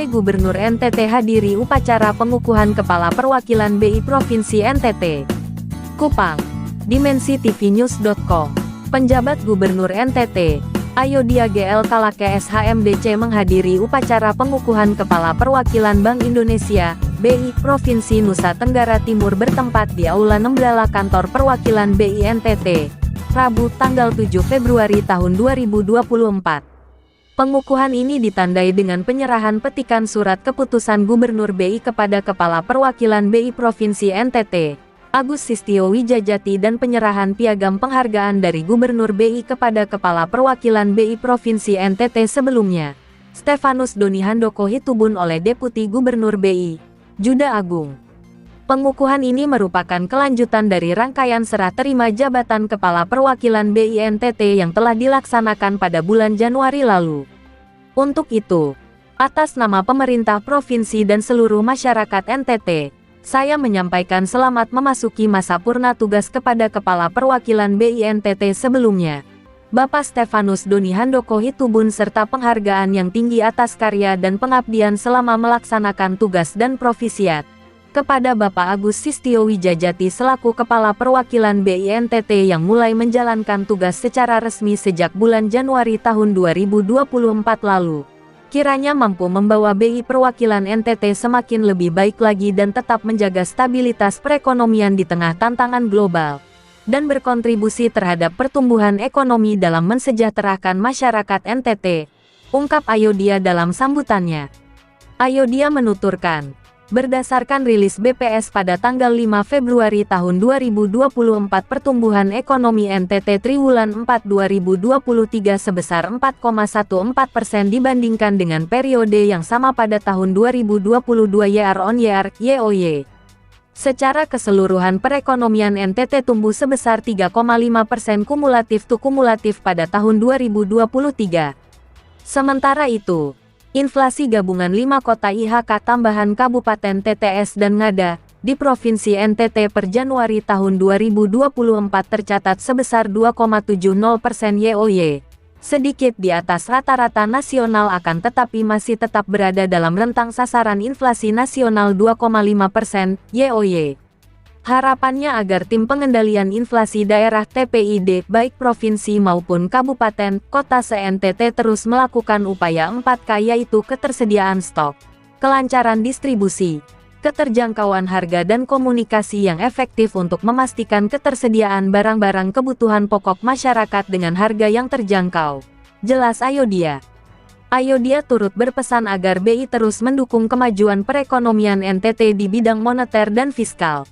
PJ Gubernur NTT hadiri upacara pengukuhan Kepala Perwakilan BI Provinsi NTT. Kupang, dimensitv.news.com. Penjabat Gubernur NTT, Ayodhya GL Kalake SHMDC menghadiri upacara pengukuhan Kepala Perwakilan Bank Indonesia, BI, Provinsi Nusa Tenggara Timur bertempat di Aula Nembrala Kantor Perwakilan BI NTT, Rabu, tanggal 7 Februari tahun 2024. Pengukuhan ini ditandai dengan penyerahan petikan surat keputusan Gubernur BI kepada Kepala Perwakilan BI Provinsi NTT, Agus Sistio Wijajati, dan penyerahan piagam penghargaan dari Gubernur BI kepada Kepala Perwakilan BI Provinsi NTT sebelumnya, Stefanus Doni Handoko Hitubun, oleh Deputi Gubernur BI, Juda Agung. Pengukuhan ini merupakan kelanjutan dari rangkaian serah terima jabatan Kepala Perwakilan BI NTT yang telah dilaksanakan pada bulan Januari lalu. Untuk itu, atas nama pemerintah provinsi dan seluruh masyarakat NTT, saya menyampaikan selamat memasuki masa purna tugas kepada Kepala Perwakilan BI NTT sebelumnya, Bapak Stefanus Doni Handoko Hitubun, serta penghargaan yang tinggi atas karya dan pengabdian selama melaksanakan tugas dan provisiat kepada Bapak Agus Sistio Wijajati selaku Kepala Perwakilan BI NTT yang mulai menjalankan tugas secara resmi sejak bulan Januari tahun 2024 lalu. Kiranya mampu membawa BI Perwakilan NTT semakin lebih baik lagi dan tetap menjaga stabilitas perekonomian di tengah tantangan global, dan berkontribusi terhadap pertumbuhan ekonomi dalam mensejahterakan masyarakat NTT, ungkap Ayodhya dalam sambutannya. Ayodhya menuturkan, berdasarkan rilis BPS pada tanggal 5 Februari tahun 2024, pertumbuhan ekonomi NTT triwulan 4 2023 sebesar 4,14% dibandingkan dengan periode yang sama pada tahun 2022 year-on-year (YoY). Secara keseluruhan perekonomian NTT tumbuh sebesar 3,5% kumulatif pada tahun 2023. Sementara itu, inflasi gabungan 5 kota IHK tambahan Kabupaten TTS dan Ngada di Provinsi NTT per Januari tahun 2024 tercatat sebesar 2,70% YoY, sedikit di atas rata-rata nasional akan tetapi masih tetap berada dalam rentang sasaran inflasi nasional 2,5% YoY. Harapannya agar tim pengendalian inflasi daerah TPID baik provinsi maupun kabupaten, kota se-NTT terus melakukan upaya 4K, yaitu ketersediaan stok, kelancaran distribusi, keterjangkauan harga dan komunikasi yang efektif untuk memastikan ketersediaan barang-barang kebutuhan pokok masyarakat dengan harga yang terjangkau, jelas Ayodhya. Ayodhya turut berpesan agar BI terus mendukung kemajuan perekonomian NTT di bidang moneter dan fiskal,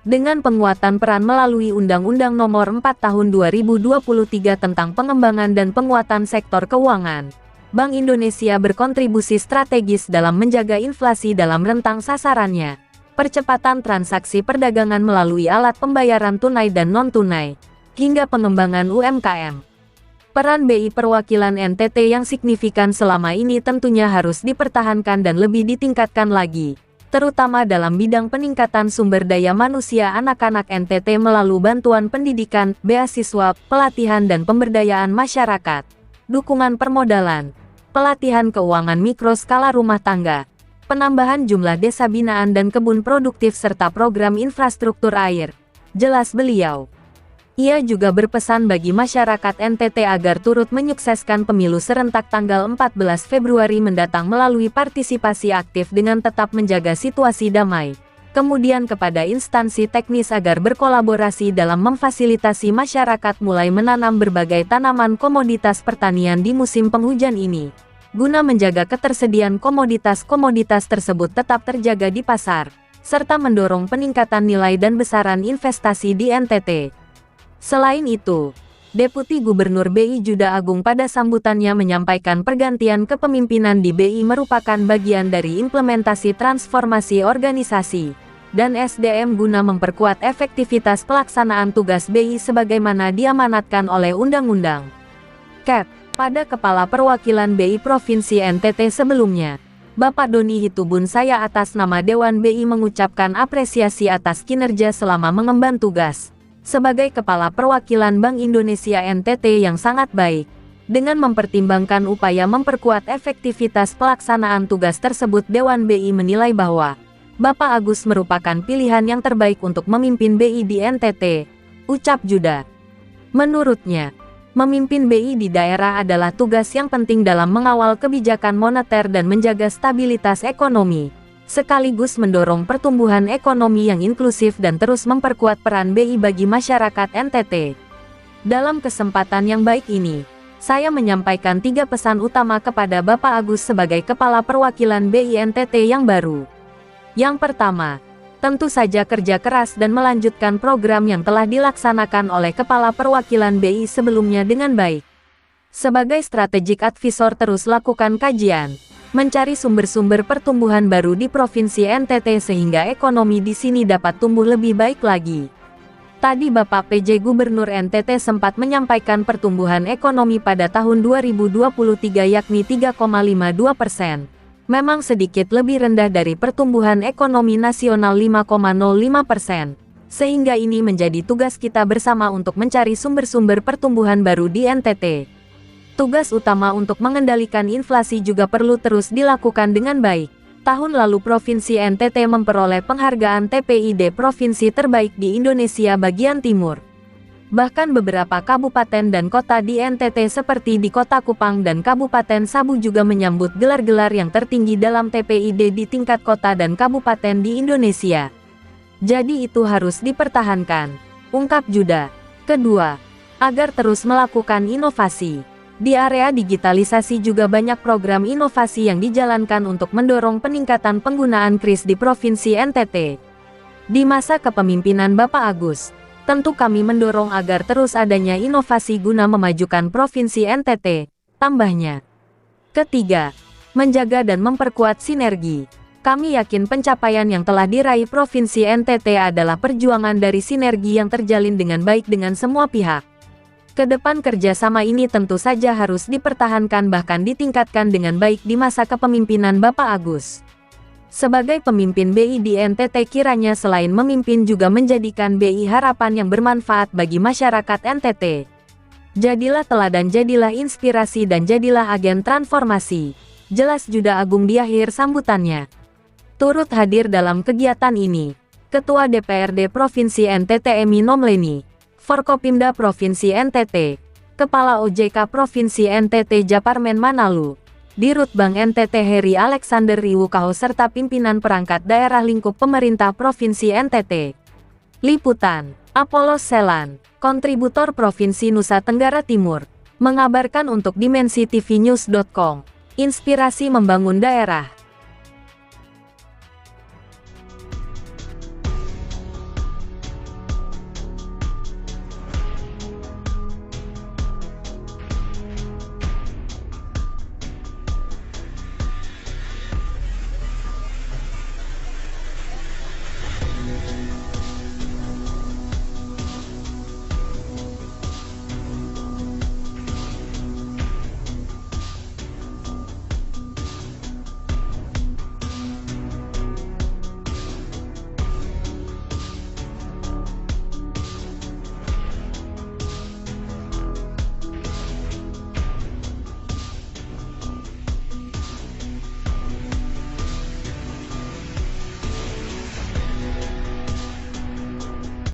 dengan penguatan peran melalui Undang-Undang Nomor 4 Tahun 2023 tentang pengembangan dan penguatan sektor keuangan. Bank Indonesia berkontribusi strategis dalam menjaga inflasi dalam rentang sasarannya, percepatan transaksi perdagangan melalui alat pembayaran tunai dan non-tunai, hingga pengembangan UMKM. Peran BI Perwakilan NTT yang signifikan selama ini tentunya harus dipertahankan dan lebih ditingkatkan lagi, terutama dalam bidang peningkatan sumber daya manusia anak-anak NTT melalui bantuan pendidikan, beasiswa, pelatihan dan pemberdayaan masyarakat, dukungan permodalan, pelatihan keuangan mikro skala rumah tangga, penambahan jumlah desa binaan dan kebun produktif serta program infrastruktur air, jelas beliau. Ia juga berpesan bagi masyarakat NTT agar turut menyukseskan pemilu serentak tanggal 14 Februari mendatang melalui partisipasi aktif dengan tetap menjaga situasi damai. Kemudian kepada instansi teknis agar berkolaborasi dalam memfasilitasi masyarakat mulai menanam berbagai tanaman komoditas pertanian di musim penghujan ini, guna menjaga ketersediaan komoditas-komoditas tersebut tetap terjaga di pasar, serta mendorong peningkatan nilai dan besaran investasi di NTT. Selain itu, Deputi Gubernur BI Juda Agung pada sambutannya menyampaikan pergantian kepemimpinan di BI merupakan bagian dari implementasi transformasi organisasi dan SDM guna memperkuat efektivitas pelaksanaan tugas BI sebagaimana diamanatkan oleh Undang-Undang. Cap. Pada Kepala Perwakilan BI Provinsi NTT sebelumnya, Bapak Doni Hitubun, saya atas nama Dewan BI mengucapkan apresiasi atas kinerja selama mengemban tugas sebagai Kepala Perwakilan Bank Indonesia NTT yang sangat baik. Dengan mempertimbangkan upaya memperkuat efektivitas pelaksanaan tugas tersebut, Dewan BI menilai bahwa Bapak Agus merupakan pilihan yang terbaik untuk memimpin BI di NTT, ucap Juda. Menurutnya, memimpin BI di daerah adalah tugas yang penting dalam mengawal kebijakan moneter dan menjaga stabilitas ekonomi, sekaligus mendorong pertumbuhan ekonomi yang inklusif dan terus memperkuat peran BI bagi masyarakat NTT. Dalam kesempatan yang baik ini, saya menyampaikan 3 pesan utama kepada Bapak Agus sebagai Kepala Perwakilan BI NTT yang baru. Yang pertama, tentu saja kerja keras dan melanjutkan program yang telah dilaksanakan oleh Kepala Perwakilan BI sebelumnya dengan baik. Sebagai strategic advisor, terus lakukan kajian, mencari sumber-sumber pertumbuhan baru di Provinsi NTT sehingga ekonomi di sini dapat tumbuh lebih baik lagi. Tadi Bapak PJ Gubernur NTT sempat menyampaikan pertumbuhan ekonomi pada tahun 2023 yakni 3,52%. Memang sedikit lebih rendah dari pertumbuhan ekonomi nasional 5,05%. Sehingga ini menjadi tugas kita bersama untuk mencari sumber-sumber pertumbuhan baru di NTT. Tugas utama untuk mengendalikan inflasi juga perlu terus dilakukan dengan baik. Tahun lalu Provinsi NTT memperoleh penghargaan TPID Provinsi Terbaik di Indonesia bagian Timur. Bahkan beberapa kabupaten dan kota di NTT seperti di Kota Kupang dan Kabupaten Sabu juga menyambut gelar-gelar yang tertinggi dalam TPID di tingkat kota dan kabupaten di Indonesia. Jadi itu harus dipertahankan, ungkap Juda. Kedua, agar terus melakukan inovasi. Di area digitalisasi juga banyak program inovasi yang dijalankan untuk mendorong peningkatan penggunaan KRIS di Provinsi NTT. Di masa kepemimpinan Bapak Agus, tentu kami mendorong agar terus adanya inovasi guna memajukan Provinsi NTT, tambahnya. Ketiga, menjaga dan memperkuat sinergi. Kami yakin pencapaian yang telah diraih Provinsi NTT adalah perjuangan dari sinergi yang terjalin dengan baik dengan semua pihak. Kedepan kerjasama ini tentu saja harus dipertahankan bahkan ditingkatkan dengan baik di masa kepemimpinan Bapak Agus. Sebagai pemimpin BI di NTT kiranya selain memimpin juga menjadikan BI harapan yang bermanfaat bagi masyarakat NTT. Jadilah teladan, jadilah inspirasi dan jadilah agen transformasi. Jelas Juda Agung di akhir sambutannya. Turut hadir dalam kegiatan ini, Ketua DPRD Provinsi NTT Emi Nomleni, Forkopimda Provinsi NTT, Kepala OJK Provinsi NTT Japarmen Manalu, Dirut Bank NTT Heri Alexander Riwukaho serta pimpinan perangkat daerah lingkup pemerintah Provinsi NTT. Liputan, Apollos Selan, kontributor Provinsi Nusa Tenggara Timur, mengabarkan untuk dimensitv-news.com. Inspirasi membangun daerah.